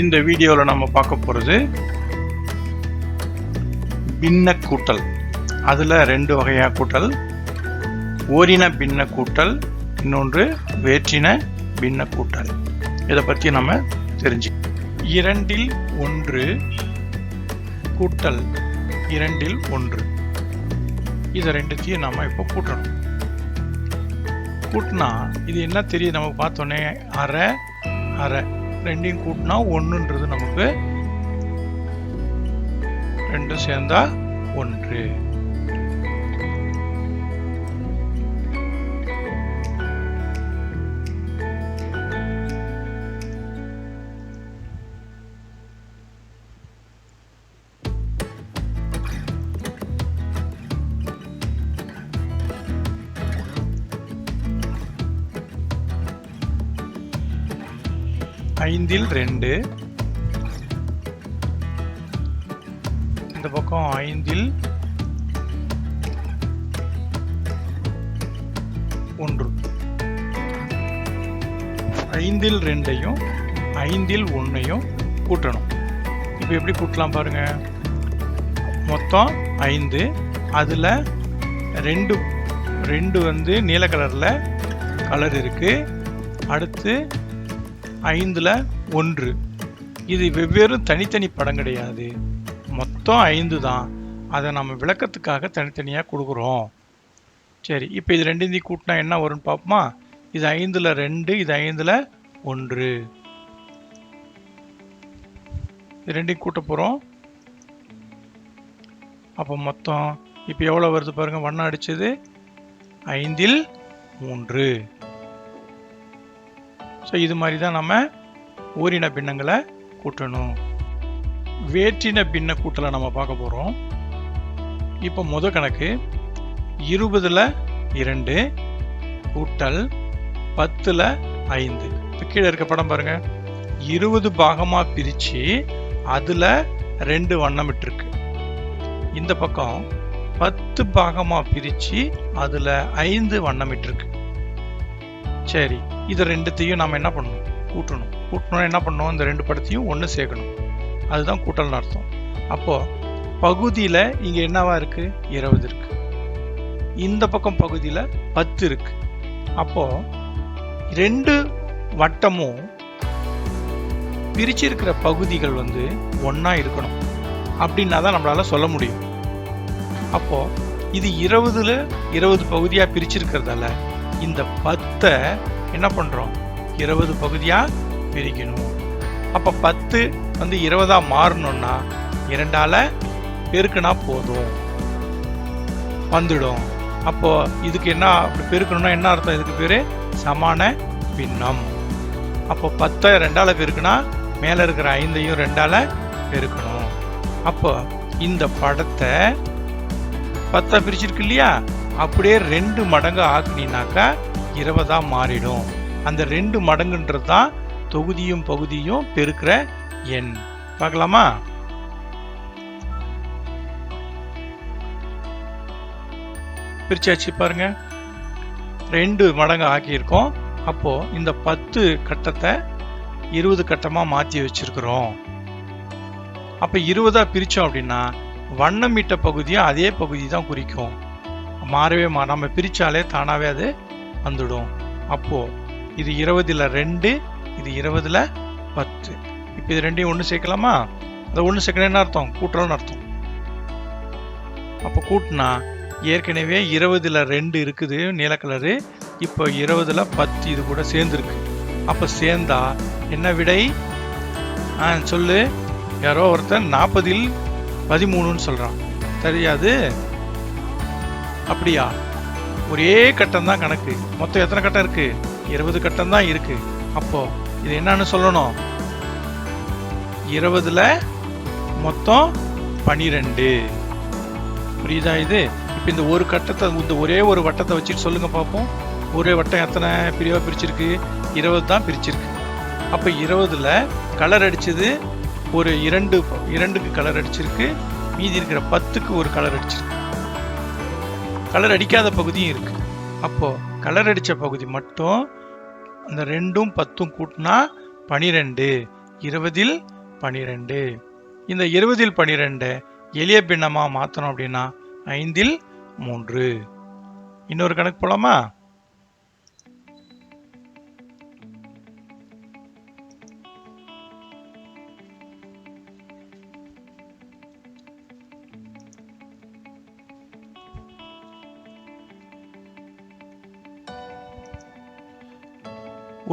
இந்த வீடியோவில் நம்ம பார்க்க போகிறது பின்ன கூட்டல். அதில் ரெண்டு வகையாக கூட்டல், ஓரின பின்ன கூட்டல், இன்னொன்று வேற்றின பின்ன கூட்டல். இதை பற்றி நம்ம தெரிஞ்சு 2 கூட்டல் 2 இதை ரெண்டுத்தையும் நம்ம இப்போ கூட்டணும். கூட்டினா இது என்ன தெரியுது நமக்கு பார்த்தோன்னே, அரை அரை ரெண்டையும் கூட்டினா 1ன்றது நமக்கு 2 சேர்ந்தா 1. ஐந்தில் 2, இந்த பக்கம் 5ல் 1. 5ல் 2ஐயும் 5ல் 1ஐயும் கூட்டணும். இப்போ எப்படி கூட்டலாம் பாருங்க. மொத்தம் 5, அதில் 2 வந்து நீல கலரில் கலர் இருக்கு. அடுத்து 5ல் 1. இது வெவ்வேறு தனித்தனி படம் கிடையாது, மொத்தம் 5 தான். அதை நம்ம விளக்கத்துக்காக தனித்தனியாக கொடுக்குறோம். சரி, இப்போ இது ரெண்டையும் கூட்டினா என்ன வரும்னு பார்ப்போமா. இது 5ல் 2, இது 5ல் 1. இது ரெண்டையும் கூட்ட போகிறோம். அப்போ மொத்தம் இப்போ எவ்வளோ வருது பாருங்க. வண்ணம் அடிச்சது 5ல் 3. ஸோ இது மாதிரி தான் நம்ம ஓரின பின்னங்களை கூட்டணும். வேற்றின பின்ன கூட்டலை நம்ம பார்க்க போகிறோம். இப்போ முதல் கணக்கு 20ல் 2 கூட்டல் 10ல் 5. இப்போ கீழே இருக்க படம் பாருங்க. 20 பாகமாக பிரித்து அதில் 2 வண்ணம் விட்டுருக்கு. இந்த பக்கம் 10 பாகமாக பிரித்து அதில் 5 வண்ணம் விட்டுருக்கு. சரி, இது ரெண்டுத்தையும் நாம் என்ன பண்ணணும்? கூட்டணும். கூட்டணும் என்ன பண்ணணும்? இந்த 2 படத்தையும் ஒன்று சேர்க்கணும். அதுதான் கூட்டல்னு அர்த்தம். அப்போது பகுதியில் இங்கே என்னவா இருக்கு? 20 இருக்கு. இந்த பக்கம் பகுதியில் 10 இருக்கு. அப்போது 2 வட்டமும் பிரிச்சிருக்கிற பகுதிகள் வந்து ஒன்றா இருக்கணும். அப்படின்னா தான் நம்மளால சொல்ல முடியும். அப்போது இது 20ல் 20 பகுதியாக பிரிச்சிருக்கிறதால இந்த 10 என்ன பண்ணுறோம்? 20 பகுதியாக பிரிக்கணும். அப்போ 10 வந்து 20ஆ மாறணும்னா 2ஆல் பெருக்குனா போதும், வந்துடும். அப்போ இதுக்கு என்ன அப்படி பெருக்கணும்னா என்ன அர்த்தம்? இதுக்கு பேர் சமான பின்னம். அப்போ 10 2ஆல் பெருக்குனா மேலே இருக்கிற 5ஐயும் 2ஆல் பெருக்கணும். அப்போ இந்த படத்தை 10 பிரிச்சிருக்கு இல்லையா, அப்படியே 2 மடங்கு ஆக்குனாக்கா 20ஆ மாறிடும். அந்த 2 மடங்குன்றது தான் தொகுதியும் பகுதியும் பெருக்கிற எண். பார்க்கலாமா? பிரிச்சாச்சு பாருங்க. 2 மடங்கு ஆக்கியிருக்கோம். அப்போ இந்த 10 கட்டத்தை 20 கட்டமாக மாற்றி வச்சிருக்கிறோம். அப்போ 20ஆ பிரித்தோம் அப்படின்னா வண்ணமிட்ட பகுதியும் அதே பகுதி தான் குறிக்கும். மாறவே நம்ம பிரித்தாலே தானாகவே அது வந்துடும். அப்போது இது 20ல் 2, இது 20ல் 10. இப்போ இது ரெண்டையும் ஒன்று சேர்க்கலாமா? அதை ஒன்று சேர்க்கணும் என்ன அர்த்தம்? கூட்டல்னு அர்த்தம். அப்போ கூட்டினா ஏற்கனவே 20ல் 2 இருக்குது நீல கலரு. இப்போ 20ல் 10 இது கூட சேர்ந்துருக்கு. அப்போ சேர்ந்தா என்ன விடை? சொல்லு. யாரோ ஒருத்தன் 40ல் 13ன்னு சொல்கிறான். தெரியாது? அப்படியா? ஒரே கட்டம் தான் கணக்கு. மொத்தம் எத்தனை கட்டம் இருக்கு? 20 கட்டம் தான் இருக்கு. அப்போ இது என்னன்னு சொல்லணும்? 20ல் மொத்தம் 12. புரியுதா இது? இப்போ இந்த ஒரு கட்டத்தை, இந்த ஒரே ஒரு வட்டத்தை வச்சுட்டு சொல்லுங்க பார்ப்போம். ஒரே வட்டம் எத்தனை பிரிவாக பிரிச்சிருக்கு? 20 தான் பிரிச்சிருக்கு. அப்போ 20ல் கலர் அடிச்சது ஒரு 2க்கு கலர் அடிச்சிருக்கு. மீதி இருக்கிற 10க்கு ஒரு கலர் அடிச்சிருக்கு. கலர் அடிக்காத பகுதியும் இருக்கு. அப்போ கலர் அடித்த பகுதி மட்டும் அந்த 2ம் 10ம் கூட்டினா 12. 20ல் 12. இந்த 20ல் 12 எளிய பின்னமா மாத்தணும் அப்படின்னா 5ல் 3. இன்னொரு கணக்கு போலாமா?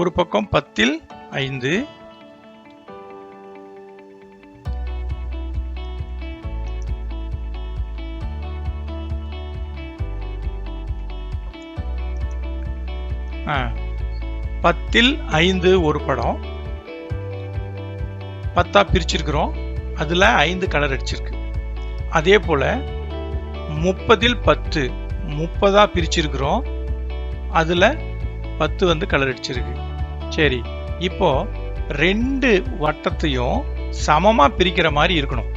ஒரு பக்கம் 10ல் 5, பத்தில் 5 ஒரு படம் 10ஆ பிரிச்சிருக்கிறோம். அதுல 5 கலர் அடிச்சிருக்கு. அதே போல 30ல் 10 30ஆ பிரிச்சிருக்கிறோம். அதுல 10 வந்து கலர் அடிச்சிருக்கு. சரி, இப்போ 2 வட்டத்தையும் சமமா பிரிக்கிற மாதிரி இருக்கணும்.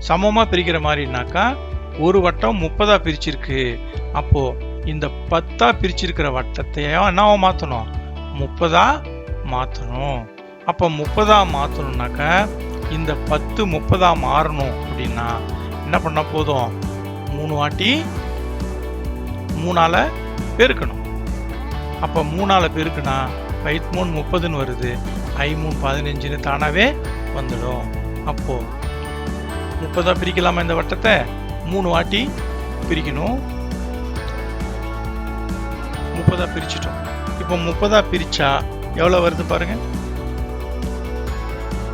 சமமா பிரிக்கிற மாதிரினாக்கா ஒரு வட்டம் 30ஆ பிரிச்சிருக்கு. அப்போ இந்த 10ஆ பிரிச்சிருக்கிற வட்டத்தையும் என்னவா மாத்தணும்? 30ஆ மாத்தணும். அப்ப 30ஆ மாத்தணும்னாக்கா இந்த 10 30ஆ மாறணும் அப்படின்னா என்ன பண்ண போதும்? 3 வாட்டி 3ஆல பெருக்கணும். அப்ப 3ஆல பெருக்குனா 5×3 30ன்னு வருது. 5×3 15ன்னு தானாவே வந்துடும். அப்போ 30ஆ பிரிக்கலாமா? இந்த வட்டத்தை 3 வாட்டி பிரிக்கணும். 30ஆ பிரிச்சிட்டோம். இப்போ 30ஆ பிரிச்சா எவ்வளவு வருது பாருங்க.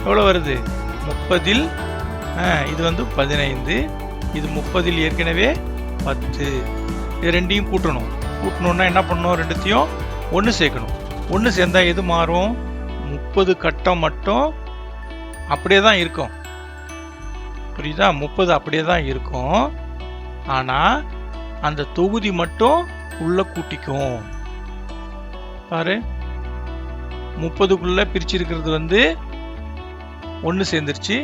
எவ்வளவு வருது? 30ல் இது வந்து 15, இது 30ல் ஏற்கனவே 10. இது ரெண்டையும் கூட்டணும். கூட்டணும்னா என்ன பண்ணணும்? ரெண்டுத்தையும் ஒன்று சேர்க்கணும். ஒன்று சேர்ந்தா எது மாறும்? 30 கட்டம் மட்டும் அப்படியே தான் இருக்கும். புரியுதா? 30 அப்படியே தான் இருக்கும். ஆனா அந்த தொகுதி மட்டும் உள்ள கூட்டிக்கும். பாரு, 30க்குள்ள பிரிச்சிருக்கிறது வந்து ஒன்று சேர்ந்துருச்சு.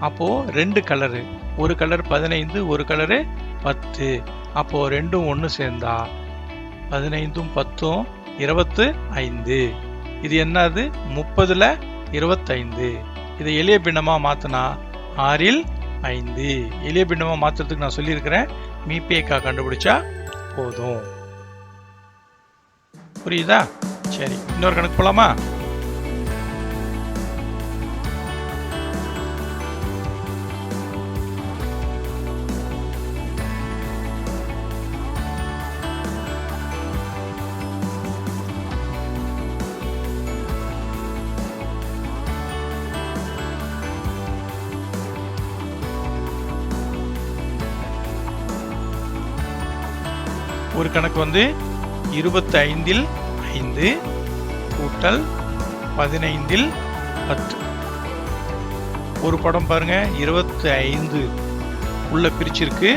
அப்போ 2 கலரு, ஒரு கலர் 15, ஒரு கலரு 10. அப்போ ரெண்டும் ஒன்று சேர்ந்தா 15ம் 10ம் 25. இது என்னது? 30ல் 25. இதை எளிய பின்னமா மாத்தினா 6ல் 5. எளிய பின்னமா மாத்துறதுக்கு நான் சொல்லியிருக்கிறேன். மீபேக்கா கண்டுபிடிச்சா போதும். புரியுதா? சரி, இன்னொரு கணக்கு போலாமா? ஒரு கணக்கு வந்து 25ல் 5 கூட்டல் 15ல் 10. ஒரு படம் பாருங்க, 25 உள்ள பிரிச்சிருக்கு.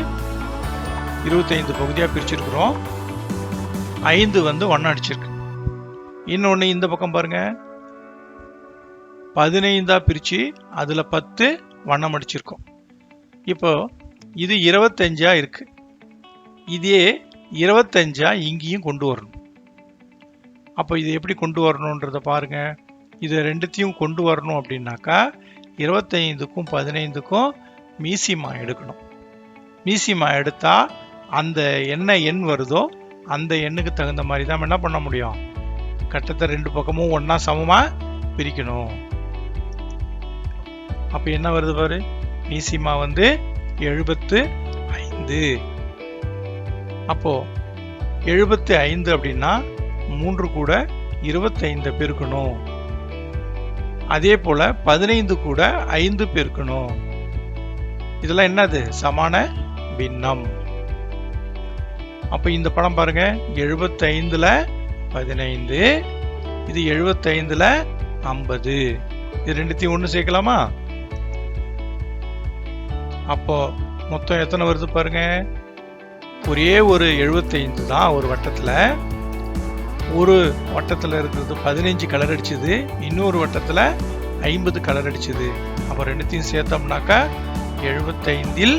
25 பகுதியா பிரிச்சிருக்கிறோம். 5 வந்து ஒண்ணா அடிச்சிருக்கு. இன்னொன்னு இந்த பக்கம் பாருங்க, 15ஆ பிரிச்சு அதுல 10 வண்ணம் அடிச்சிருக்கோம். இப்போ இது 25ஆ இருக்கு. இதே 25ஆ இங்கேயும் கொண்டு வரணும். அப்போ இது எப்படி கொண்டு வரணும்ன்றத பாருங்க. இது ரெண்டுத்தையும் கொண்டு வரணும் அப்படின்னாக்கா 25க்கும் 15க்கும் மீசிமா எடுக்கணும். மீசிமா எடுத்தா அந்த என்ன எண் வருதோ அந்த எண்ணுக்கு தகுந்த மாதிரி தான் என்ன பண்ண முடியும்? கட்டத்தை 2 பக்கமும் ஒன்னா சமமா பிரிக்கணும். அப்ப என்ன வருது பாரு, மீசிமா வந்து 75. அப்போ 75 அப்படின்னா 3 கூட 25 பெருக்கணும். அதே போல 15 கூட 5 பெருக்கணும். இதெல்லாம் என்னது? சமான பின்னம். அப்ப இந்த படம் பாருங்க, 75ல் 15, இது 75ல் 50. இது ரெண்டுத்தையும் ஒண்ணு சேர்க்கலாமா? அப்போ மொத்தம் எத்தனை வருது பாருங்க. ஒரே ஒரு 75 தான் ஒரு வட்டத்துல. ஒரு வட்டத்துல இருக்கிறது 15 கலர் அடிச்சது, இன்னொரு வட்டத்துல 50 கலர் அடிச்சது. அப்ப ரெண்டுத்தையும் சேர்த்தோம்னாக்கா 75ல்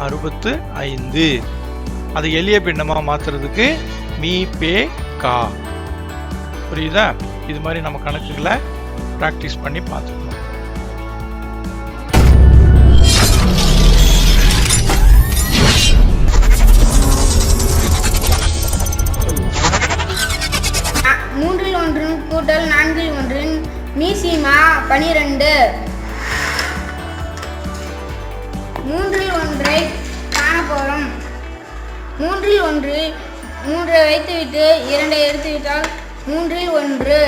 65. அது எளிய பின்னமா மாத்துறதுக்கு மீ பே கா. புரியுதா? இது மாதிரி நம்ம கணக்குகளை பிராக்டிஸ் பண்ணி பார்த்துக்கணும். 12. மூன்றில் ஒன்றை காண போகிறோம். மூன்றில் மூன்றை வைத்துவிட்டு 2 எடுத்துவிட்டால் 3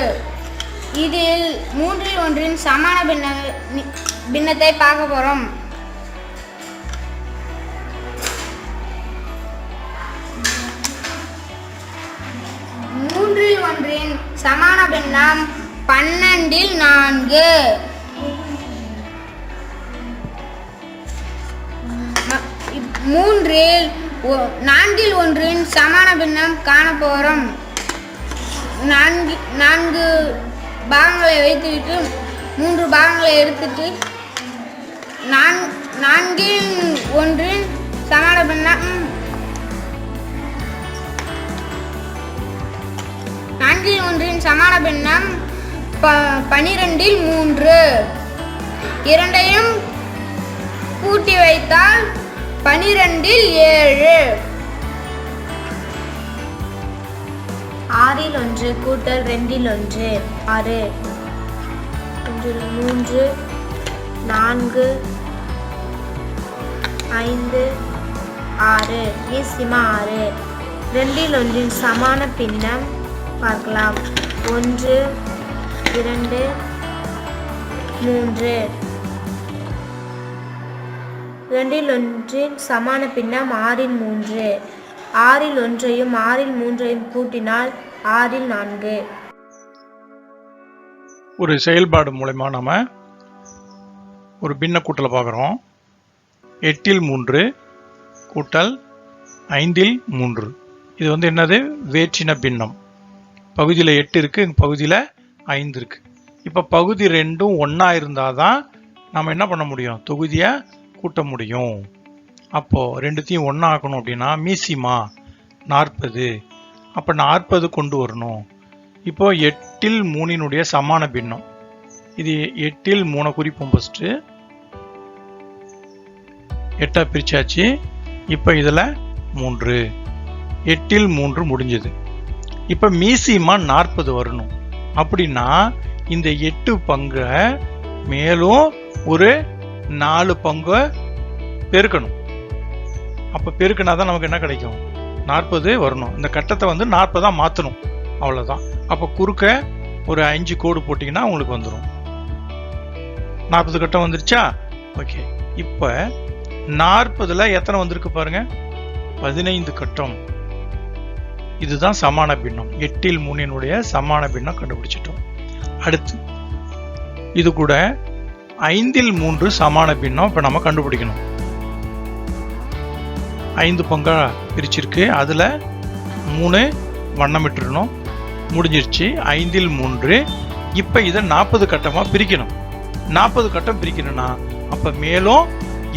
இதில் 3 சமான பின்னத்தை பார்க்க போகிறோம். சமான பின்னம் 12 4. நான்கில் ஒன்றின் சமான பின்னம் காண போகிறோம். 4 பாகங்களை வைத்துவிட்டு 3 பாகங்களை எடுத்துட்டு 4இல் ஒன்றின் சமான பின்னம் 4இல் ஒன்றின் சமான பின்னம் 12 3. இரண்டையும் கூட்டி வைத்தால் 12 7. 6இல் 1 கூட்டல் 2இல் 1 6. 1இல் 3 4 5 6 மீசிமா 6. 2இல் 1 சமான பின்னம் பார்க்கலாம். 1 2 3. 2இல் 1 சமான பின்னம் 6இல் 3. 6இல் 1ஐயும் 6இல் 3ஐயும் கூட்டினால் 6இல் 4. ஒரு செயல்பாடு மூலமா நாம ஒரு பின்ன கூட்டலை பார்க்குறோம். 8இல் 3 கூட்டல் 5இல் 3. இது என்னது? வேற்றின பின்னம். பகுதியில் 8 இருக்கு, பகுதியில் 5 இருக்கு. இப்போ பகுதி ரெண்டும் ஒன்றா இருந்தால் தான் நம்ம என்ன பண்ண முடியும்? தொகுதியை கூட்ட முடியும். அப்போ ரெண்டுத்தையும் ஒன்றா ஆக்கணும் அப்படின்னா மீசிமா 40. அப்போ 40 கொண்டு வரணும். இப்போ 8இல் 3 சமான பின்னம். இது 8இல் 3 குறிப்போம். ஃபர்ஸ்ட் 8 பிரிச்சாச்சு. இப்போ இதில் 3 8இல் 3 முடிஞ்சது. இப்போ மீசிமா 40 வரணும். அப்படின்னா இந்த 8 பங்கை மேலும் ஒரு 4 பங்கு பெருக்கணும். அப்போ பெருக்கினா தான் நமக்கு என்ன கிடைக்கும்? 40 வரணும். இந்த கட்டத்தை 40 மாற்றணும். அவ்வளோதான். அப்போ குறுக்க ஒரு 5 கோடு போட்டிங்கன்னா உங்களுக்கு வந்துடும். 40 கட்டம் வந்துருச்சா? ஓகே. இப்போ 40ல் எத்தனை வந்திருக்கு பாருங்க? 15 கட்டம். இதுதான் சமான பின்னம். 8இல் 3 சமான பின்னம் கண்டுபிடிச்சிட்டோம். அடுத்து இது கூட 5இல் 3 சமான பின்னம் இப்போ நம்ம கண்டுபிடிக்கணும். 5 பங்கா பிரிச்சிருக்கு. அதில் 3 வண்ணமிட்டுருணும். முடிஞ்சிருச்சு. 5இல் 3. இப்போ இதை 40 கட்டமாக பிரிக்கணும். 40 கட்டம் பிரிக்கணும்னா அப்போ மேலும்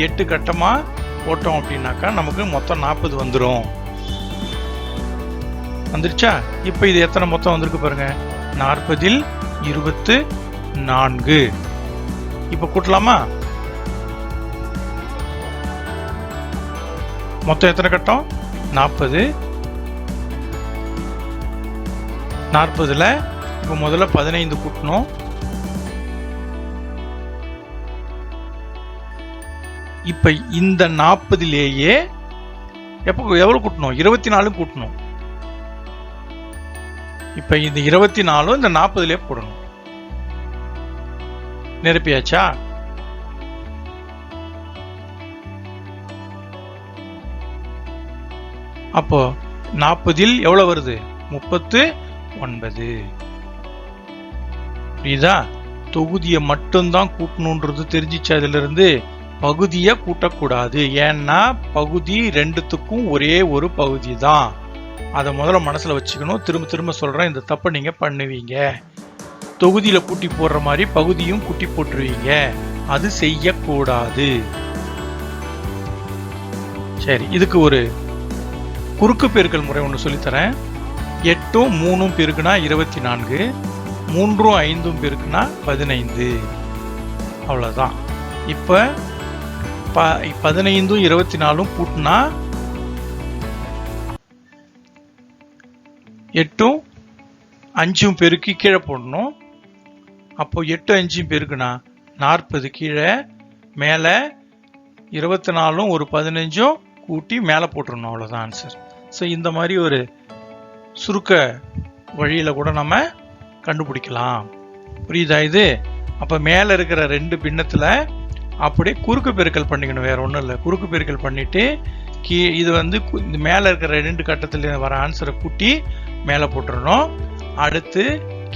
8 கட்டமாக போட்டோம் அப்படின்னாக்கா நமக்கு மொத்தம் 40 வந்துடும். வந்துருச்சா? இப்போ இது எத்தனை மொத்தம் வந்திருக்கு பாருங்க? 40இல் 24. இப்போ கூட்டலாமா? மொத்தம் எத்தனை கட்டம்? 40. 40ல் இப்போ முதல்ல 15 கூட்டணும். இப்போ இந்த 40லேயே எவ்வளவு கூட்டணும்? 24 கூட்டணும். இப்போ இந்த 24 இந்த 40லேயே போடணும். நிரப்பியாச்சா? அப்போ 40இல் எவ்வளவு வருது? 39. புரியுதா? தொகுதியை மட்டும்தான் கூட்டணுன்றது தெரிஞ்சிச்சு. அதுல இருந்து பகுதியை கூட்டக்கூடாது. ஏன்னா பகுதி ரெண்டுத்துக்கும் ஒரே ஒரு பகுதி தான். அதை முதல்ல மனசுல வச்சுக்கணும். திரும்ப திரும்ப சொல்றேன், இந்த தப்பை நீங்க பண்ணுவீங்க. தொகுதியில கூட்டி போடுற மாதிரி பகுதியும் கூட்டி போட்டுருவீங்க. அது செய்யக்கூடாது. சரி, இதுக்கு ஒரு குறுக்கு பெருக்கல் முறை ஒன்று சொல்லித்தரேன். 8ம் 3ம் பெருக்குனா 24, 3ம் 5ம் பெருக்குனா 15. அவ்வளோதான். இப்போ 15ம் 24ம் கூட்டினா 8ம் 5ம் பெருக்கி கீழே போடணும். அப்போ 8 5 பெருக்குனா 40 கீழே, மேலே 24 ஒரு 15 கூட்டி மேலே போட்டுருணும். அவ்வளோதான் ஆன்சர். ஸோ இந்த மாதிரி ஒரு சுருக்க வழியில் கூட நம்ம கண்டுபிடிக்கலாம். புரியுதா இது? அப்போ மேலே இருக்கிற 2 பின்னத்தில் அப்படியே குறுக்கு பெருக்கல் பண்ணிக்கணும், வேற ஒன்றும் இல்லை. குறுக்கு பெருக்கல் பண்ணிட்டு இது வந்து இந்த மேலே இருக்கிற 2 கட்டத்தில் வர ஆன்சரை கூட்டி மேலே போட்டுடணும். அடுத்து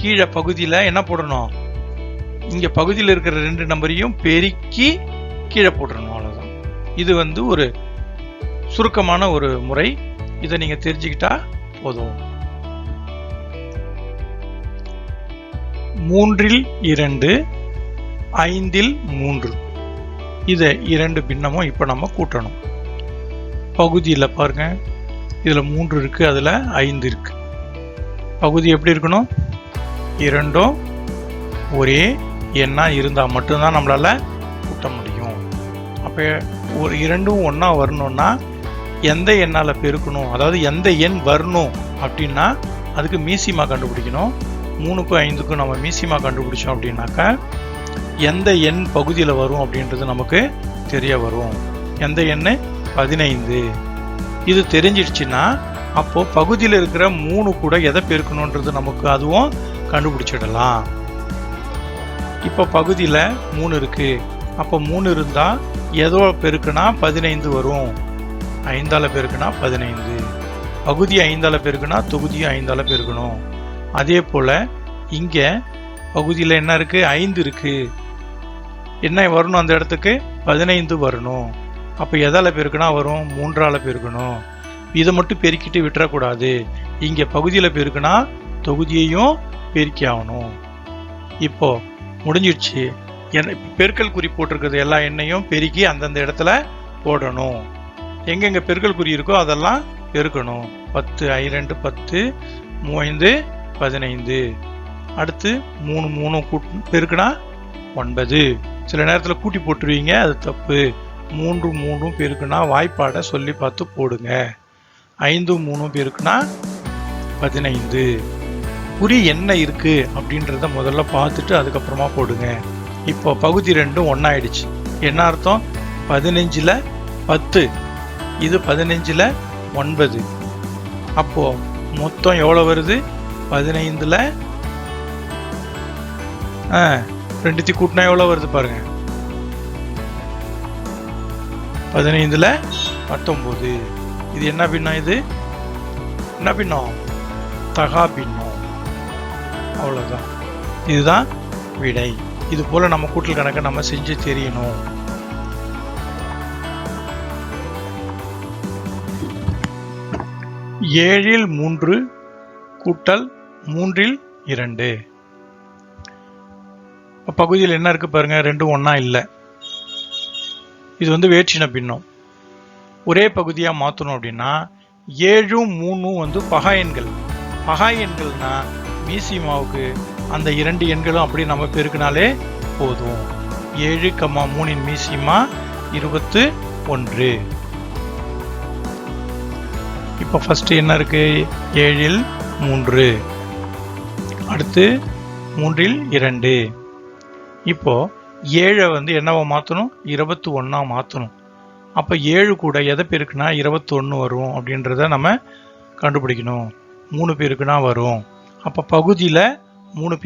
கீழே பகுதியில் என்ன போடணும்? இங்கே பகுதியில் இருக்கிற 2 நம்பரையும் பெருக்கி கீழே போட்டுடணும். அவ்வளோதான். இது வந்து ஒரு சுருக்கமான ஒரு முறை. இதை நீங்கள் தெரிஞ்சுக்கிட்டா போதும். 3 2 5 3 இதை 2 பின்னமும் இப்போ நம்ம கூட்டணும். பகுதியில் பாருங்க, இதில் 3 இருக்கு, அதில் 5 இருக்கு. பகுதி எப்படி இருக்கணும்? 2ம் ஒரே எண்ணா இருந்தால் மட்டும்தான் நம்மளால கூட்ட முடியும். அப்போ ஒரு 2ம் ஒன்றா வரணும்னா எந்த எண்ணால் பெருக்கணும், அதாவது எந்த எண் வரணும் அப்படின்னா அதுக்கு மீசிமா கண்டுபிடிக்கணும். 3க்கும் 5க்கும் நம்ம மீசிமா கண்டுபிடிச்சோம் அப்படின்னாக்கா எந்த எண் பகுதியில் வரும் அப்படின்றது நமக்கு தெரிய வரும். எந்த எண்? 15. இது தெரிஞ்சிடுச்சுன்னா அப்போ பகுதியில் இருக்கிற 3 கூட எதை பெருக்கணுன்றது நமக்கு அதுவும் கண்டுபிடிச்சிடலாம். இப்போ பகுதியில் 3 இருக்கு. அப்போ 3 இருந்தால் ஏதோ பெருக்குனா 15 வரும். 5ஆல் பெருக்குனா 15. பகுதி 5ஆல் பெருக்குனா தொகுதியும் 5ஆல் பெருக்கணும். அதே போல் இங்கே பகுதியில் என்ன இருக்கு? 5 இருக்கு. என்ன வரணும்? அந்த இடத்துக்கு 15 வரணும். அப்போ எதால் பெருக்குனா வரும்? 3ஆல் பெருக்கணும். இதை மட்டும் பெருக்கிட்டு விட்டுறக்கூடாது. இங்கே பகுதியில் பெருக்குனா தொகுதியையும் பெருக்கி ஆகணும். இப்போ முடிஞ்சிடுச்சு. பெருக்கல் குறி போட்டிருக்கிறது எல்லா எண்ணையும் பெருக்கி அந்தந்த இடத்துல போடணும். எங்கெங்கே பெருக்கல் குறி இருக்கோ அதெல்லாம் பெருக்கணும். 10 2 10 3 15. அடுத்து 3 3 பெருக்குனா 9. சில நேரத்தில் கூட்டி போட்டுருவீங்க, அது தப்பு. 3 3 பெருக்குனா வாய்ப்பாடை சொல்லி பார்த்து போடுங்க. 5 3 பெருக்குனா 15. குறி என்ன இருக்கு அப்படின்றத முதல்ல பார்த்துட்டு அதுக்கப்புறமா போடுங்க. இப்போ பகுதி 2 ஒன்றாயிடுச்சு. என்ன அர்த்தம்? 15ல் 10, இது 15ல் 9. அப்போ மொத்தம் எவ்வளோ வருது? 15ல் 2 கூட்டினா எவ்வளோ வருது பாருங்க. 15ல் 19. இது என்ன பின்னம்? இது என்ன பின்னம்? தகா பின்னம். அவ்வளோதான். இதுதான் விடை. இது போல நம்ம கூட்டல் கணக்கை நம்ம செஞ்சு தெரியணும். ஏழில் 3 கூட்டல் 3ல் 2. பகுதியில் என்ன இருக்கு பாருங்க? 2 ஒன்றா இல்லை. இது வந்து வேற்றின பின்னம். ஒரே பகுதியாக மாற்றணும் அப்படின்னா 7 3 வந்து பகா எண்கள். பகா எண்கள்னா மீசிமாவுக்கு அந்த 2 எண்களும் அப்படி நம்ம பெருக்கினாலே போதும். 7, 3 மீசிமா 21. இப்போ ஃபர்ஸ்ட் என்ன இருக்கு? 7ல் 3, அடுத்து 3ல் 2. இப்போ 7 வந்து என்னவா மாற்றணும்? 21 மாற்றணும். அப்போ 7 கூட எதை பெருக்குனா 21 வரும் அப்படின்றத நம்ம கண்டுபிடிக்கணும். 3 பெருக்குனா வரும். அப்போ பகுதியில் 3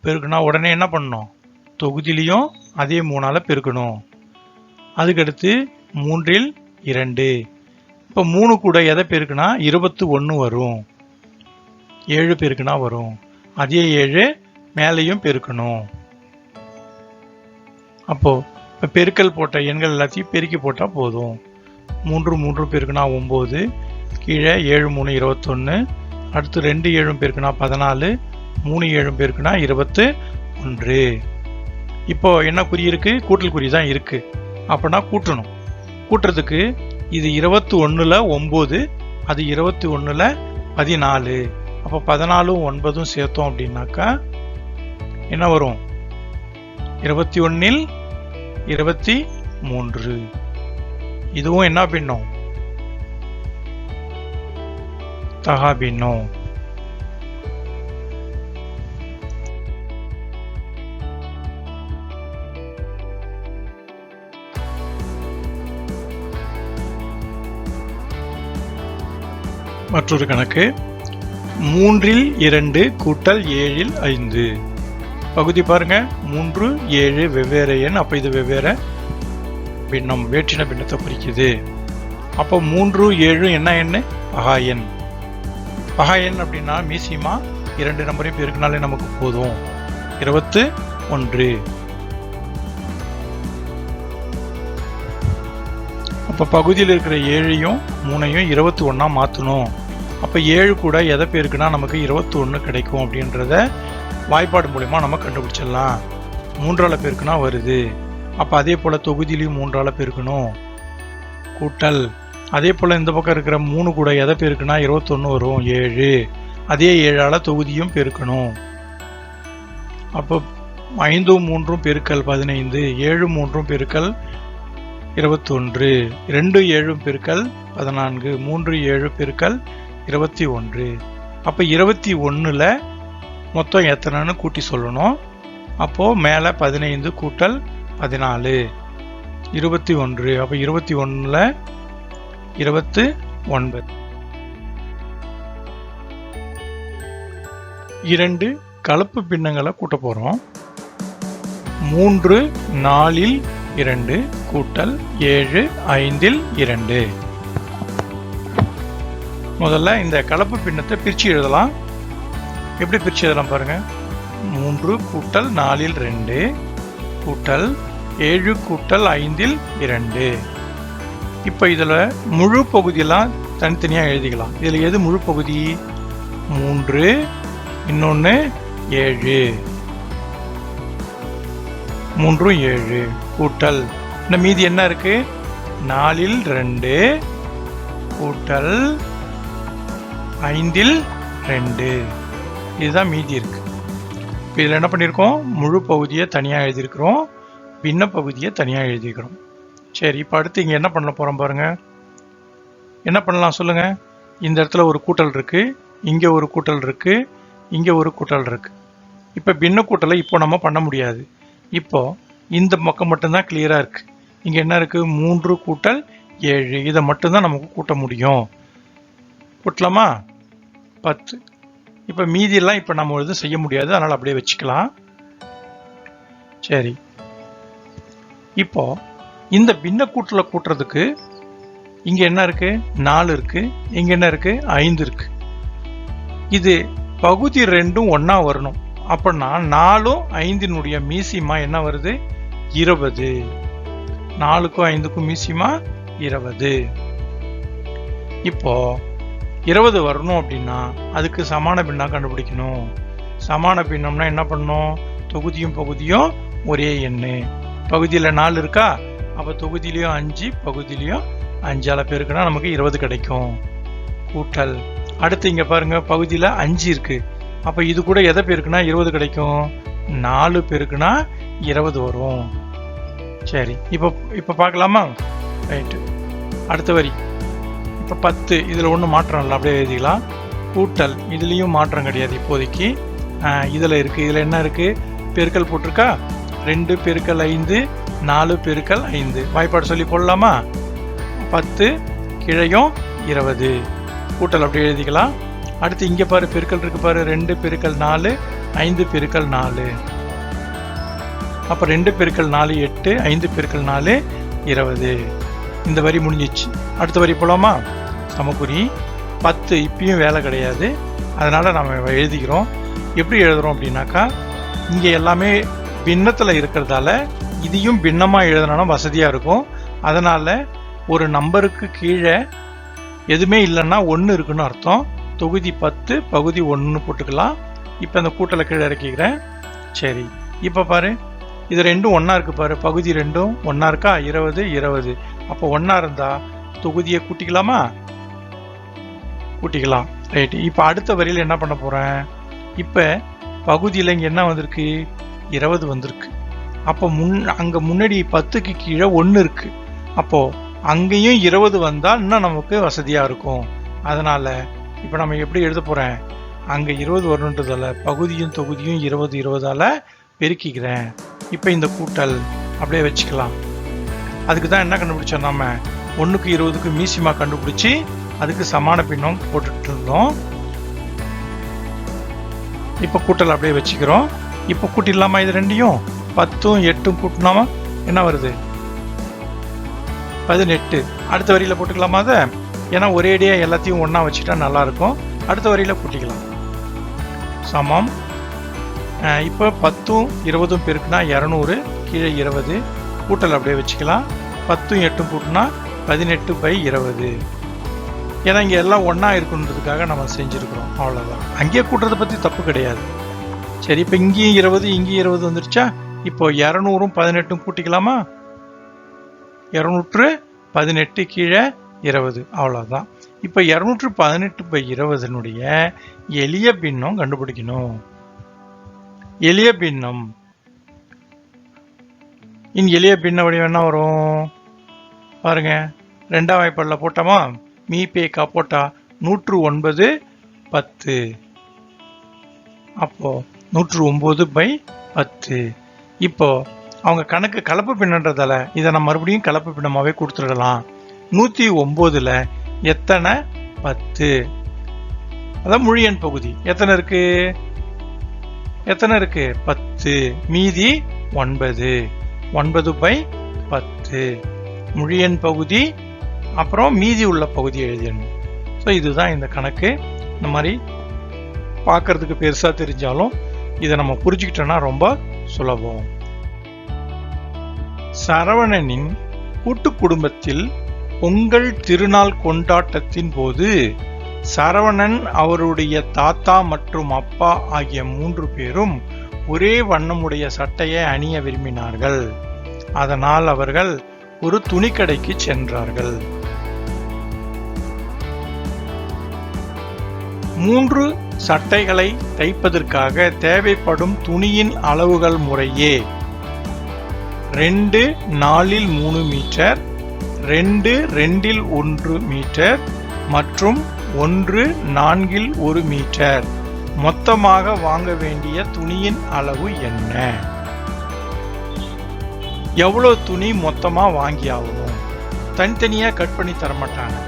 பெருக்குனா உடனே என்ன பண்ணணும்? தொகுதியிலையும் அதே 3ஆல் பெருக்கணும். அதுக்கடுத்து 3ல் 2. இப்போ 3 கூட எதை பெருக்குனா 21 வரும். 7 பெருக்குனா வரும். அதே 7 மேலேயும் பெருக்கணும். அப்போ இப்போ பெருக்கல் போட்ட எண்கள் எல்லாத்தையும் பெருக்கி போட்டால் போதும். 3 3 பெருக்குனா 9, கீழே 7 3 21, அடுத்து 2 7 பெருக்குனா 14, 3 7 பெருக்குனா 21. இப்போ என்ன குறி இருக்கு? கூட்டல் குறி தான் இருக்கு. அப்படின்னா கூட்டணும். கூட்டுறதுக்கு இது 21ல் 9, அது 21ல் 14. அப்போ 14ம் 9ம் சேர்த்தோம் அப்படின்னாக்கா என்ன வரும்? 21ல் 23. இதுவும் என்ன பின்னம்? தகா பின்னம். மற்றொரு கணக்கு 3 இல் 2 கூட்டல் 7 இல் 5. பகுதி பாருங்க, 3, 7 வெவ்வேறு எண். அப்போ இது வெவ்வேறு பின்னம், வேற்றின பின்னத்தை குறிக்குது. அப்போ 3, 7 என்ன எண்? பகா எண். பகா எண் அப்படின்னா மீசிமா 2 நம்பரையும் பெருக்கினாலே நமக்கு போதும், 21. அப்போ பகுதியில் இருக்கிற 7ஐயும் 3ஐயும் 21 மாற்றணும். அப்போ 7 கூட எதை பெருக்குனா நமக்கு 21 கிடைக்கும் அப்படின்றத வாய்ப்பாடு மூலமா நம்ம கண்டுபிடிச்சிடலாம். 3ஆல் பெருக்குனா வருது. அப்போ அதே போல் தொகுதியிலையும் 3ஆல் பெருக்கணும், கூட்டல். அதே போல் இந்த பக்கம் இருக்கிற 3 கூட எதை பெருக்குனா 21 வரும், 7. அதே 7ஆல் தொகுதியும் பெருக்கணும். அப்போ 5, 3 பெருக்கல் 15, 7, 3 பெருக்கல் 21, 2, 7 பெருக்கல் 14, 3, 7 பெருக்கல் 21. அப்போ 21ல் மொத்தம் எத்தனைன்னு கூட்டி சொல்லணும். அப்போது மேலே 15 கூட்டல் 14, 21. அப்போ 21ல் 29. 2 கலப்பு பின்னங்களை கூட்ட போகிறோம். 3, 4 இல் 2 கூட்டல் 7, 5 இல் 2. முதல்ல இந்த கலப்பு பின்னத்தை பிரித்து எழுதலாம். எப்படி பிரித்து எழுதலாம் பாருங்க. 3 கூட்டல் 4 இல் 2 கூட்டல் 7 கூட்டல் 5 இல் 2. இப்போ இதில் முழு பகுதியெல்லாம் தனித்தனியாக எழுதிக்கலாம். இதில் எது முழு பகுதி? 3, இன்னொன்று 7. 3, 7 கூட்டல் இந்த மீதி என்ன இருக்கு? 4 இல் 2 கூட்டல் 5 இல் 2. இதுதான் மீதி இருக்கு. இப்போ இதில் என்ன பண்ணியிருக்கோம்? முழு பகுதியை தனியாக எழுதியிருக்கிறோம், பின்ன பகுதியை தனியாக எழுதிக்கிறோம். சரி, இப்போ அடுத்து இங்கே என்ன பண்ண போகிறோம் பாருங்க. என்ன பண்ணலாம் சொல்லுங்க. இந்த இடத்துல ஒரு கூட்டல் இருக்கு, இங்கே ஒரு கூட்டல் இருக்கு, இங்கே ஒரு கூட்டல் இருக்கு. இப்போ பின்ன கூட்டலை இப்போ நம்ம பண்ண முடியாது. இப்போ இந்த பக்கம் மட்டும்தான் கிளியராக இருக்கு. இங்கே என்ன இருக்கு? 3 கூட்டல் 7. இதை மட்டும்தான் நமக்கு கூட்ட முடியும். கூட்டலாமா? 10. இப்போ மீதியெல்லாம் இப்போ நம்ம எதுவும் செய்ய முடியாது, அதனால் அப்படியே வச்சுக்கலாம். சரி, இப்போ இந்த பின்ன கூட்டலை கூட்டுறதுக்கு இங்கே என்ன இருக்கு? 4 இருக்கு, இங்கே என்ன இருக்கு? 5 இருக்கு. இது பகுதி 2ம் ஒன்றா வரணும். அப்படின்னா 4ம் 5னுடைய மீசிமா என்ன வருது? 20. 4க்கும் 5க்கும் மீசிமா 20. இப்போ 20 வரணும் அப்படின்னா அதுக்கு சமான பின்னம் கண்டுபிடிக்கணும். சமான பின்னம்னா என்ன பண்ணணும்? தொகுதியும் பகுதியும் ஒரே எண்ணு. பகுதியில் 4 இருக்கா, அப்போ தொகுதியிலையும் 5, பகுதியிலையும் 5ஆல் பெருக்குனா நமக்கு 20 கிடைக்கும். கூட்டல். அடுத்து இங்கே பாருங்க, பகுதியில் 5 இருக்கு. அப்போ இது கூட எதை பெருக்குனா 20 கிடைக்கும்? 4 பெருக்குனா 20 வரும். சரி, இப்போ பார்க்கலாமா? ரைட்டு. அடுத்த வரி. இப்போ 10, இதில் ஒன்றும் மாற்றம் இல்லை, அப்படியே எழுதிக்கலாம். கூட்டல். இதுலேயும் மாற்றம் கிடையாது இப்போதைக்கு. இதில் இருக்குது. இதில் என்ன இருக்குது? பெருக்கல் போட்டிருக்கா. 2 பெருக்கல் 5, 4 பெருக்கல் 5. வாய்ப்பாடு சொல்லி போடலாமா? 10 கிழையும் 20. கூட்டல் அப்படியே எழுதிக்கலாம். அடுத்து இங்கே பாரு, பெருக்கல் இருக்கு பாரு. 2 பெருக்கல் 4, 5 பெருக்கல் 4. அப்போ 2 பெருக்கல் 4 8, 5 பெருக்கல் 4 20. இந்த வரி முடிஞ்சிச்சு. அடுத்த வரி போலாமா? சமக்குறி. 10 இப்பயும் வேலை கிடையாது, அதனால நம்ம எழுதிக்கிறோம். எப்படி எழுதுறோம் அப்படின்னாக்கா, இங்கே எல்லாமே பின்னத்தில் இருக்கிறதால இதையும் பின்னமாக எழுதினாலும் வசதியாக இருக்கும். அதனால ஒரு நம்பருக்கு கீழே எதுவுமே இல்லைன்னா 1 இருக்குன்னு அர்த்தம். தொகுதி 10 பகுதி 1 போட்டுக்கலாம். இப்போ அந்த கூட்டலை கீழே இறக்கிக்கிறேன். சரி, இப்போ பாரு, இது ரெண்டும் ஒன்றா இருக்கு பாரு. பகுதி 2ம் ஒன்றா இருக்கா? 20 20. அப்போ ஒன்றா இருந்தா தொகுதியை கூட்டிக்கலாமா? கூட்டிக்கலாம். ரைட்டு. இப்போ அடுத்த வரியில் என்ன பண்ண போகிறேன்? இப்போ பகுதியில் இங்கே என்ன வந்திருக்கு? 20 வந்திருக்கு. அப்போ அங்கே முன்னாடி 10க்கு கீழே 1 இருக்கு. அப்போது அங்கேயும் 20 வந்தால் இன்னும் நமக்கு வசதியாக இருக்கும். அதனால் இப்போ நம்ம எப்படி எழுத போகிறேன்? அங்கே 20 வரணுன்றதால பகுதியும் தொகுதியும் 20 20ஆல் பெருக்கிக்கிறேன். இப்போ இந்த கூட்டல் அப்படியே வச்சுக்கலாம். அதுக்கு தான் என்ன கண்டுபிடிச்சோம்? நம்ம 1க்கு 20க்கு மீசிமா கண்டுபிடிச்சி அதுக்கு சமான பின்னம் போட்டுட்டு இருந்தோம். இப்போ கூட்டல் அப்படியே வச்சுக்கிறோம். இப்போ கூட்டிடலாமா இது ரெண்டையும்? 10ம் 8ம் கூட்டினாமா என்ன வருது? 18. அடுத்த வரியில் போட்டுக்கலாமா அதை? ஏன்னா ஒரேடியாக எல்லாத்தையும் ஒன்றா வச்சுட்டா நல்லாயிருக்கும். அடுத்த வரியில் கூட்டிக்கலாம். சமம் இப்போ 10ம் 20ம் பெருக்குனா 200, கீழே 20, கூட்டல் அப்படியே வச்சுக்கலாம். 10ம் 8ம் கூட்டினா 18/20. ஏன்னா இங்கே எல்லாம் ஒன்றா இருக்குன்றதுக்காக நம்ம செஞ்சுருக்கிறோம், அவ்வளோதான். அங்கேயே கூட்டுறதை பற்றி தப்பு கிடையாது. சரி, இப்போ இங்கேயும் 20 இங்கேயும் 20 வந்துருச்சா? இப்போ 200ம் 18ம் கூட்டிக்கலாமா? 218 கீழே 20, அவ்வளோதான். இப்போ 218/20 எளிய பின்னம் கண்டுபிடிக்கணும். எளிய பின்னம் எளிய பின்ன வடிவம் என்ன வரும் பாருங்க. 2ஆம் வாய்ப்பாடில் போட்டோமா? மீ பே கா போட்டா 109/10. அப்போ 109/10. இப்போ அவங்க கணக்கு கலப்பு பின்னன்றதால இதை நம்ம மறுபடியும் கலப்பு பின்னமாவே கொடுத்துடலாம். 109ல் எத்தனை 10? அதான் முழு எண் பகுதி எத்தனை இருக்கு? 10. மீதி 9. 9/10 முழு எண் பகுதி, அப்புறம் மீதி உள்ள பகுதி எழுதிடணும். ஸோ இதுதான் இந்த கணக்கு. இந்த மாதிரி பார்க்கறதுக்கு பெருசா தெரிஞ்சாலும் இதை நம்ம புரிஞ்சுக்கிட்டோம்னா ரொம்ப சுலபம். சரவணனின் கூட்டு குடும்பத்தில் பொங்கல் திருநாள் கொண்டாட்டத்தின் போது சரவணன், அவருடைய தாத்தா மற்றும் அப்பா ஆகிய 3 பேரும் ஒரே வண்ணமுடைய சட்டையை அணிய விரும்பினார்கள். அதனால் அவர்கள் ஒரு துணிக்கடைக்கு சென்றார்கள். 3 சட்டைகளை தைப்பதற்காக தேவைப்படும் துணியின் அளவுகள் முறையே 2 4 3 மீட்டர், 2 2 1 மீட்டர் மற்றும் 1 4 1 மீட்டர். மொத்தமாக வாங்க வேண்டிய துணியின் அளவு என்ன? எவ்வளவு துணி மொத்தமா வாங்கி ஆகணும்? தனித்தனியா கட் பண்ணி தரமாட்டாங்க.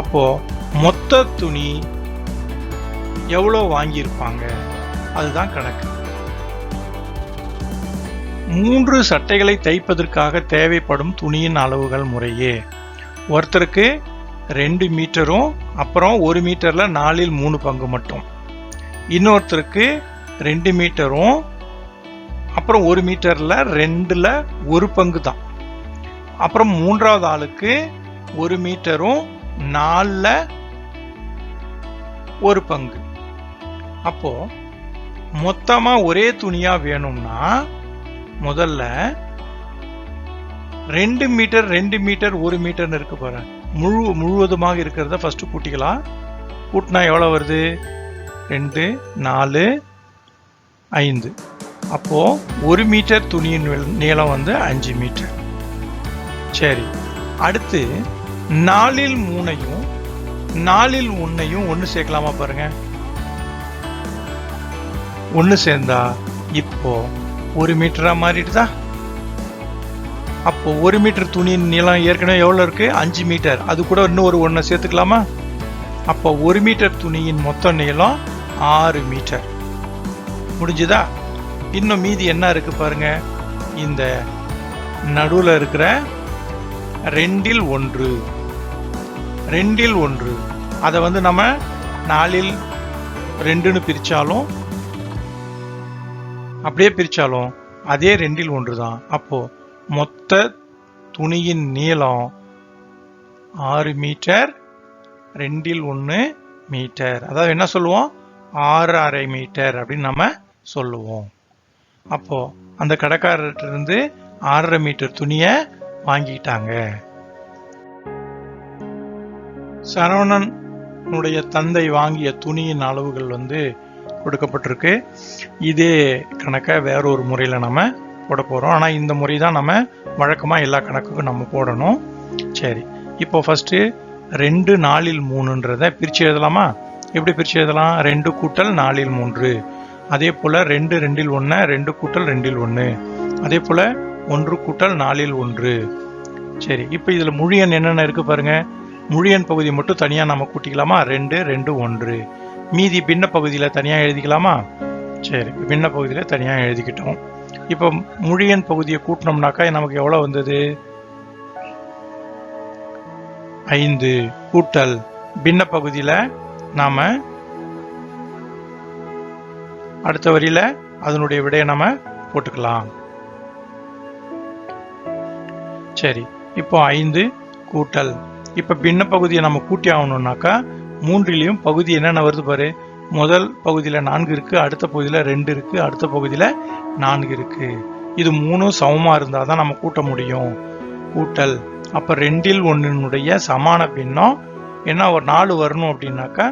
அப்போ மொத்த துணி எவ்வளோ வாங்கியிருப்பாங்க, அதுதான் கணக்கு. 3 சட்டைகளை தைப்பதற்காக தேவைப்படும் துணியின் அளவுகள் முறையே ஒருத்தருக்கு 2 மீட்டரும் அப்புறம் 1 மீட்டர்ல 4/3 பங்கு மட்டும், இன்னொருத்தருக்கு 2 மீட்டரும் அப்புறம் 1 மீட்டர்ல 2/1 பங்கு தான், அப்புறம் 3வது ஆளுக்கு 1 மீட்டரும் 4/1 பங்கு. அப்போ மொத்தமா ஒரே துணியா வேணும்னா முதல்ல 2 மீட்டர் 2 மீட்டர் 1 மீட்டர்னு இருக்கு பாரு, முழுவதுமாக இருக்கிறத ஃபர்ஸ்ட் கூட்டிக்கலாம். கூட்டினா எவ்வளவு வருது? 2 4 5. அப்போ 1 மீட்டர் துணியின் நீளம் வந்து 5 மீட்டர். சரி, அடுத்து 4/3 4/1 ஒன்று சேர்க்கலாமா பாருங்க. ஒன்று சேர்ந்தா இப்போ 1 மீட்டரா மாறிடுதா? அப்போ 1 மீட்டர் துணியின் நீளம் ஏற்கனவே எவ்வளவு இருக்கு? 5 மீட்டர். அது கூட இன்னும் ஒரு 1 சேர்த்துக்கலாமா? அப்போ 1 மீட்டர் துணியின் மொத்த நீளம் 6 மீட்டர். முடிஞ்சுதா? இன்னும் மீதி என்ன இருக்கு பாருங்க. இந்த நடுவில் இருக்கிற 2/1 2/1 அதை வந்து நம்ம 4/2ன்னு பிரிச்சாலும் அப்படியே பிரிச்சாலும் அதே 2/1 தான். அப்போ மொத்த துணியின் நீளம் 6 மீட்டர், 2/1 மீட்டர். அதாவது என்ன சொல்லுவோம்? 6.5 மீட்டர் அப்படின்னு நம்ம சொல்லுவோம். அப்போ அந்த கடைக்காரர்கிட்ட இருந்து 6.5 மீட்டர் துணியை வாங்கிட்டாங்க. சரவணனுடைய தந்தை வாங்கிய துணியின் அளவுகள் வந்து கொடுக்கப்பட்டிருக்கு. இதே கணக்கை வேற ஒரு முறையில் நம்ம போட போகிறோம். ஆனால் இந்த முறை தான் நம்ம வழக்கமாக எல்லா கணக்குக்கும் நம்ம போடணும். சரி, இப்போ ஃபர்ஸ்ட் 2 4/3 பிரித்து எழுதலாமா? எப்படி பிரித்து எழுதலாம்? 2 கூட்டல் 4/3. அதே போல் 2 2/1 2 கூட்டல் 2/1. அதே போல் 1 கூட்டல் 4/1. சரி, இப்போ இதில் முழு எண் என்னென்ன இருக்கு பாருங்க. முழு எண் பகுதி மட்டும் தனியா நம்ம கூட்டிக்கலாமா? 2 2 1. மீதி பின்ன பகுதியில தனியா எழுதிக்கலாமா? சரி, பின்ன பகுதியில தனியா எழுதிக்கிட்டோம். இப்போ முழு எண் பகுதியை கூட்டினோம்னாக்கா நமக்கு எவ்வளவு வந்தது? 5 கூட்டல் பின்ன பகுதியில நாம அடுத்த வரியில அதனுடைய விடையை நாம போட்டுக்கலாம். சரி, இப்போ 5 கூட்டல், இப்ப பின்ன பகுதியை நம்ம கூட்டி ஆகணும்னாக்கா 3லையும் பகுதி என்னென்ன வருது பாரு. முதல் பகுதியில 4 இருக்கு, அடுத்த பகுதியில 2 இருக்கு, அடுத்த பகுதியில 4 இருக்கு. இது 3 சமமா இருந்தாதான் நம்ம கூட்ட முடியும். கூட்டல், அப்ப 2ல் 1னுடைய சமான பின்னம் என்ன? ஒரு 4 வரணும் அப்படின்னாக்கா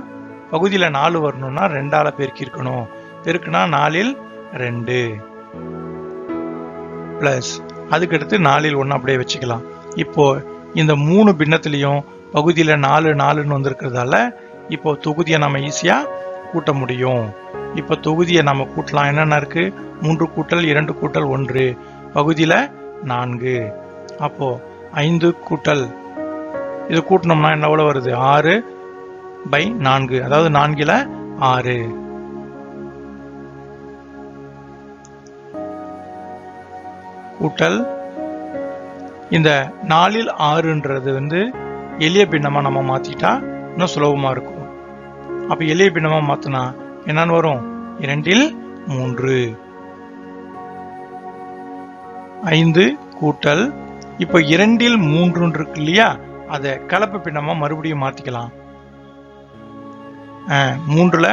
பகுதியில 4 வரணும்னா 2ஆல பெருக்கி இருக்கணும். பெருக்குனா 4ல் 2 பிளஸ் அதுக்கடுத்து 4ல் 1 அப்படியே வச்சுக்கலாம். இப்போ இந்த 3 பின்னத்திலையும் பகுதியில 4 4ன்னு வந்திருக்கிறதால இப்போ தொகுதியை நம்ம ஈஸியா கூட்ட முடியும். இப்போ தொகுதியை நம்ம கூட்டலாம். என்னென்ன இருக்கு? 3 கூட்டல் 2 கூட்டல் 1 பகுதியில 4. அப்போ 5 கூட்டல் இது கூட்டினோம்னா என்ன எவ்வளவு வருது? 6/4, அதாவது 4ல் 6. கூட்டல் இந்த 4ல் 6ன்றது எளிய பின்னமா நம்ம மாத்திட்டா இன்னும் சுலபமா இருக்கும். அப்ப எளிய பின்னமா மாத்தினா என்னன்னு வரும்? 2ல் 3. 5 கூட்டல், இப்போ 2ல் 3 இருக்கு இல்லையா, அதை கலப்பு பின்னமா மறுபடியும் மாத்திக்கலாம். 3ல்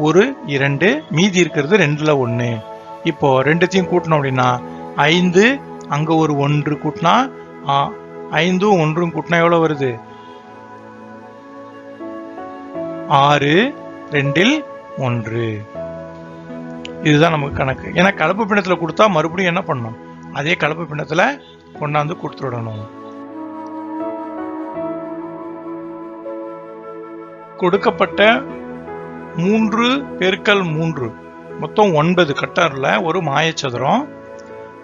1 2, மீதி இருக்கிறது 2ல் 1. இப்போ ரெண்டுத்தையும் கூட்டணும் அப்படின்னா 5 அங்க ஒரு 1 கூட்டினா 5 1 கூட்டினா எவ்வளவு வருது? 6 2ல் 1. இதுதான் நமக்கு கணக்கு. ஏன்னா கலப்பு பின்னத்துல கொடுத்தா மறுபடியும் என்ன பண்ணணும்? அதே கலப்பு பின்னத்துல கொண்டாந்து கொடுத்துடணும். கொடுக்கப்பட்ட 3 பெருக்கல் 3 மொத்தம் 9 கட்டர்ல ஒரு மாயச்சதுரம்.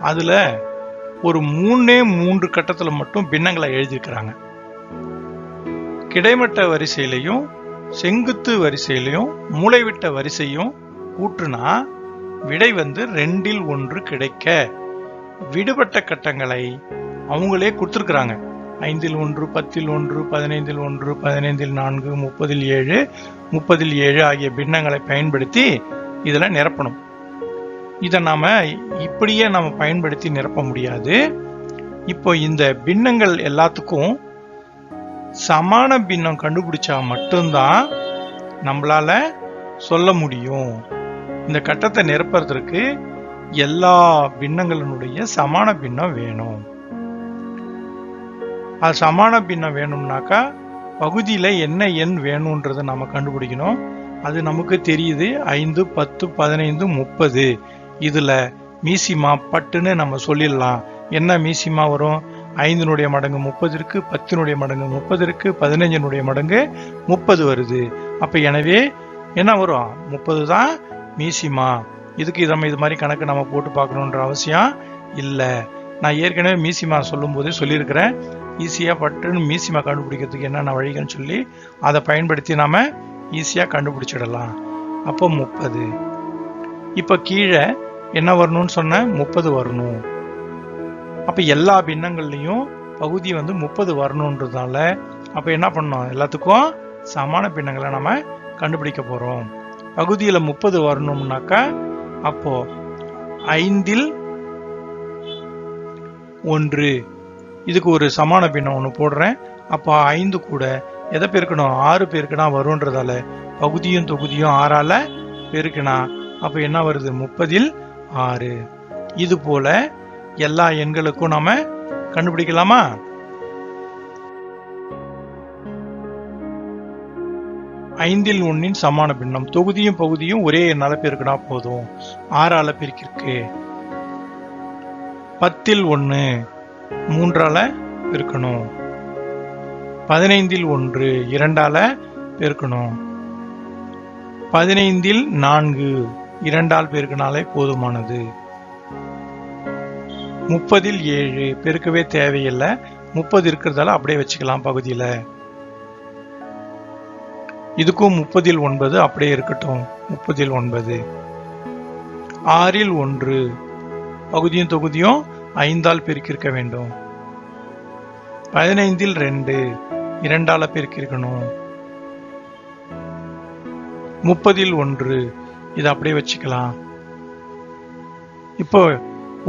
அதுல ஒரு 3 கட்டத்துல மட்டும் பின்னங்களை எழுதியிருக்கிறாங்க. கிடைமட்ட வரிசையிலையும் செங்குத்து வரிசையிலையும் மூலைவிட்ட வரிசையும் கூட்டுனா விடை 2ல் 1 கிடைக்க விடுபட்ட கட்டங்களை அவங்களே கொடுத்திருக்கிறாங்க. 5ல் 1 10ல் 1 15ல் 1 15ல் 4 30ல் 7 30ல் 7 ஆகிய பின்னங்களை பயன்படுத்தி இதுல நிரப்பணும். இதை நாம இப்படியே நாம பயன்படுத்தி நிரப்ப முடியாது. இப்போ இந்த பின்னங்கள் எல்லாத்துக்கும் சமான பின்னம் கண்டுபிடிச்சா மட்டும்தான் நம்மளால சொல்ல முடியும். இந்த கட்டத்தை நிரப்புறதுக்கு எல்லா பின்னங்களினுடைய சமான பின்னம் வேணும். அது சமான பின்னம் வேணும்னாக்கா பகுதியில என்ன எண் வேணும்ன்றதை நம்ம கண்டுபிடிக்கணும். அது நமக்கு தெரியுது. 5 10 15 30. இதுல மீசிமா பட்டுன்னு நம்ம சொல்லிடலாம். என்ன மீசிமா வரும்? 5னுடைய மடங்கு 30 இருக்கு, 10னுடைய மடங்கு 30 இருக்கு, 15னுடைய மடங்கு 30 வருது. அப்ப எனவே என்ன வரும்? 30 தான் மீசிமா. இதுக்கு இது மாதிரி கணக்கு நம்ம போட்டு பார்க்கணுன்ற அவசியம் இல்லை. நான் ஏற்கனவே மீசிமா சொல்லும் போதே சொல்லியிருக்கிறேன். ஈஸியா பட்டுன்னு மீசிமா கண்டுபிடிக்கிறதுக்கு என்னென்ன வழிகள்னு சொல்லி அதை பயன்படுத்தி நாம ஈஸியா கண்டுபிடிச்சிடலாம். அப்போ 30. இப்ப கீழே என்ன வரணும்னு சொன்ன? 30 வரணும். அப்ப எல்லா பின்னங்கள்லயும் பகுதி 30 வரணும்ன்றதால அப்ப என்ன பண்ணணும்? எல்லாத்துக்கும் சமான பின்னங்களை நம்ம கண்டுபிடிக்க போறோம். பகுதியில 30 வரணும்னாக்கா அப்போ 5ல் 1 இதுக்கு ஒரு சமான பின்னம் ஒன்று போடுறேன். அப்போ 5 கூட எதை பெருக்கணும்? 6 பெருக்கினா வரும்ன்றதால பகுதியும் தொகுதியும் 6ஆல பெருக்கினா அப்ப என்ன வருது? 30ல் 6. இது போல எல்லா எண்களுக்கும் நாம கண்டுபிடிக்கலாமா? ஐந்தில் 1 சமான பின்னம். தொகுதியும் பகுதியும் ஒரே எண்ணால பெருக்கினா போதும். 6ஆல பெருக்கிருக்கு. 10ல் 1 3ஆல பெருக்கணும். 15ல் 1 2ஆல பெருக்கணும். 15ல் 4 2ஆல் பெருக்கினாலே போதுமானது. 30ல் 7 பெருக்கவே தேவையில்லை. 30 இருக்கிறதால அப்படியே வச்சுக்கலாம் பகுதியில. இதுக்கும் 30 9 அப்படியே இருக்கட்டும். 30 9. 6 1 பகுதியும் தொகுதியும் 5ஆல் பெருக்கியிருக்க வேண்டும். 15 2 2ஆல் பெருக்கியிருக்கணும். 30 1 இதை அப்படியே வச்சுக்கலாம். இப்போ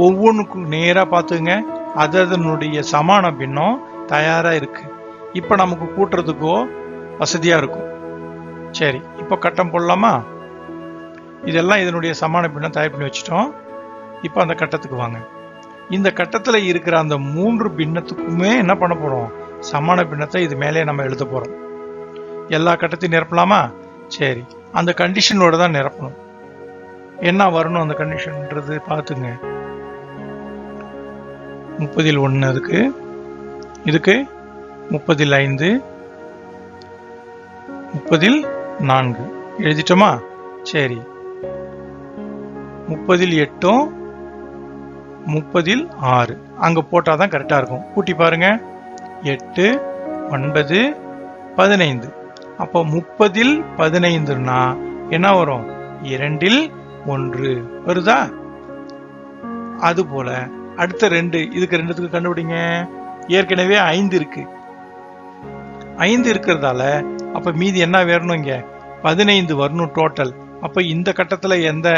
ஒவ்வொன்றுக்கும் நேரா பார்த்துங்க, அதனுடைய சமான பின்னம் தயாரா இருக்கு. இப்போ நமக்கு கூட்டுறதுக்கோ வசதியா இருக்கும். சரி, இப்போ கட்டம் போடலாமா? இதெல்லாம் இதனுடைய சமான பின்னம் தயார் பண்ணி வச்சுட்டோம். இப்போ அந்த கட்டத்துக்கு வாங்க. இந்த கட்டத்துல இருக்கிற அந்த 3 பின்னத்துக்குமே என்ன பண்ண போறோம்? சமான பின்னத்தை இது மேலே நம்ம எழுத போறோம். எல்லா கட்டத்தையும் நிரப்பலாமா? சரி, அந்த கண்டிஷனோட தான் நிரப்பணும். என்ன வரணும் அந்த கண்டிஷன்ன்றது பார்த்துங்க. 30 1 அதுக்கு, இதுக்கு 30 5, 30 4 எழுதிட்டோமா? சரி, 30 8, 30 6 அங்க போட்டாதான் கரெக்டா இருக்கும். கூட்டி பாருங்க. 8 9 15. அப்போ 30 15னா என்ன வரும்? 2 1 வருதா? அது போல அடுத்த 2, இதுக்கு 2த்துக்கு கண்டுபிடிங்க. ஏற்கனவே 5 இருக்கு. 5 இருக்கிறதால அப்ப மீதி என்ன வேணும்? இங்க 15 வரணும் டோட்டல். அப்ப இந்த கட்டத்துல எந்த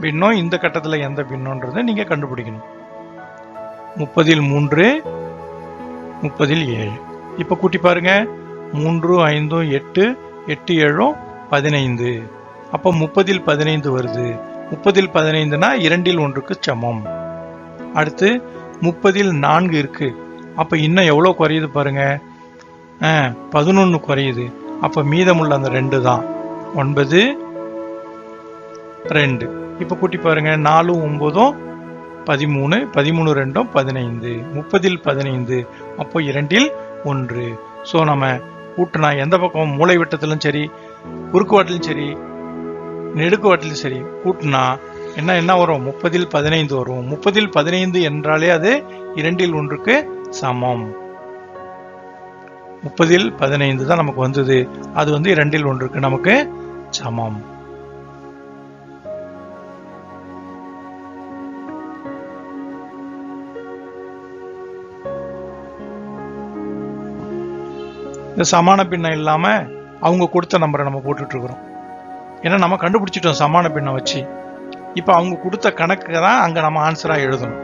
பின்னம், இந்த கட்டத்துல எந்த பின்னம்ன்றதை நீங்க கண்டுபிடிக்கணும். 30 3 30 7. இப்ப கூட்டி பாருங்க. 3 5 8 8 7 15. அப்ப 30 15 வருது. 30 15னா 2 1க்கு சமம். அடுத்து 30 4 இருக்கு. அப்ப இன்னும் எவ்வளவு குறையுது பாருங்க. 11 குறையுது. அப்ப மீதமுள்ள அந்த 2 தான். 9 2. இப்ப கூட்டி பாருங்க. 4 9 13 13 2 15. 30 15. அப்போ 2 1. சோ நம்ம கூட்டினா எந்த பக்கம் மூளை விட்டத்திலும் சரி, குறுக்கு வாட்டிலும் சரி, நெடுக்கு வாட்டிலும் சரி கூட்டினா என்ன வரும்? 30 15 வரும். 30 15 என்றாலே அது 2 1க்கு சமம். 30 15 தான் நமக்கு வந்தது. அது 2 1க்கு நமக்கு சமம். இந்த சமான பின்னம் இல்லாம அவங்க கொடுத்த நம்பரை நம்ம போட்டுட்டு இருக்கிறோம். ஏன்னா நம்ம கண்டுபிடிச்சிட்டோம் சமான பின்னம் வச்சு. இப்ப அவங்க கொடுத்த கணக்கு தான் அங்க நம்ம ஆன்சரா எழுதணும்.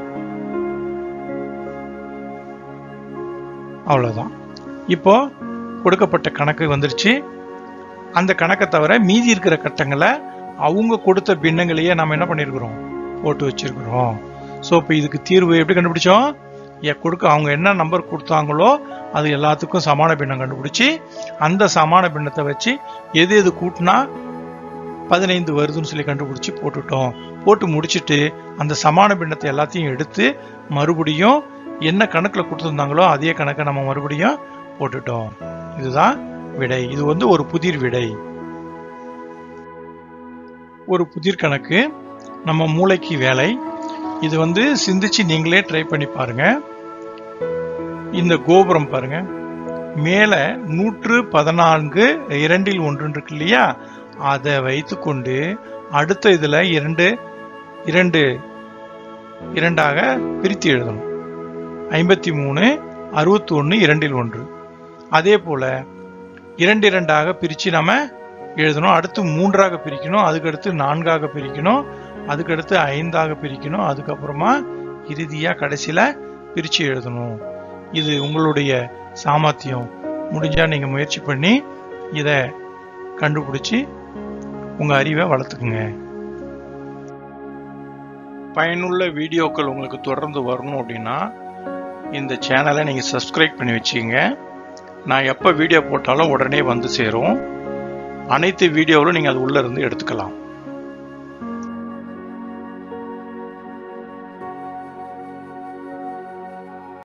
அவ்வளவுதான். இப்போ கொடுக்கப்பட்ட கணக்கு வந்துருச்சு. அந்த கணக்கை தவிர மீதி இருக்கிற கட்டங்களை அவங்க கொடுத்த பின்னங்களையே நம்ம என்ன பண்ணிருக்கிறோம்? போட்டு வச்சிருக்கிறோம். ஸோ இப்போ இதுக்கு தீர்வு எப்படி கண்டுபிடிச்சோம்? அவங்க என்ன நம்பர் கொடுத்தாங்களோ அது எல்லாத்துக்கும் சமான பின்னம் கண்டுபிடிச்சி அந்த சமான பின்னத்தை வச்சு எது எது கூட்டினா 15 வருதுன்னு சொல்லி கண்டுபிடிச்சி போட்டுட்டோம். போட்டு முடிச்சுட்டு அந்த சமான பின்னத்தை எல்லாத்தையும் எடுத்து மறுபடியும் என்ன கணக்குல கொடுத்துருந்தாங்களோ அதே கணக்கை நம்ம மறுபடியும் போட்டுட்டோம். இதுதான் விடை. இது ஒரு புதிர் விடை. ஒரு புதிர் கணக்கு. நம்ம மூளைக்கு வேலை. இது சிந்திச்சு நீங்களே ட்ரை பண்ணி பாருங்க. இந்த கோபுரம் பாருங்க, மேல 114 2 1 இருக்கு இல்லையா? அதை வைத்துக்கொண்டு அடுத்த இதுல 2 2ஆக பிரித்து எழுதணும். 53 61 2 1. அதே போல 2 2ஆக பிரிச்சு நம்ம எழுதணும். அடுத்து 3ஆக பிரிக்கணும். அதுக்கடுத்து 4ஆக பிரிக்கணும். அதுக்கடுத்து 5ஆக பிரிக்கணும். அதுக்கப்புறமா இறுதியா கடைசியில பிரிச்சு எழுதணும். இது உங்களுடைய சாமர்த்தியம். முடிஞ்சா நீங்க முயற்சி பண்ணி இத கண்டுபிடிச்சு உங்க அறிவை வளர்த்துக்குங்க. பயனுள்ள வீடியோக்கள் உங்களுக்கு தொடர்ந்து வரணும் அப்படின்னா இந்த சேனலை நீங்க சப்ஸ்கிரைப் பண்ணி வச்சுக்கோங்க. நான் எப்ப வீடியோ போட்டாலும் உடனே வந்து சேரும். அனைத்து வீடியோவிலும் நீங்க அது உள்ள இருந்து எடுத்துக்கலாம்.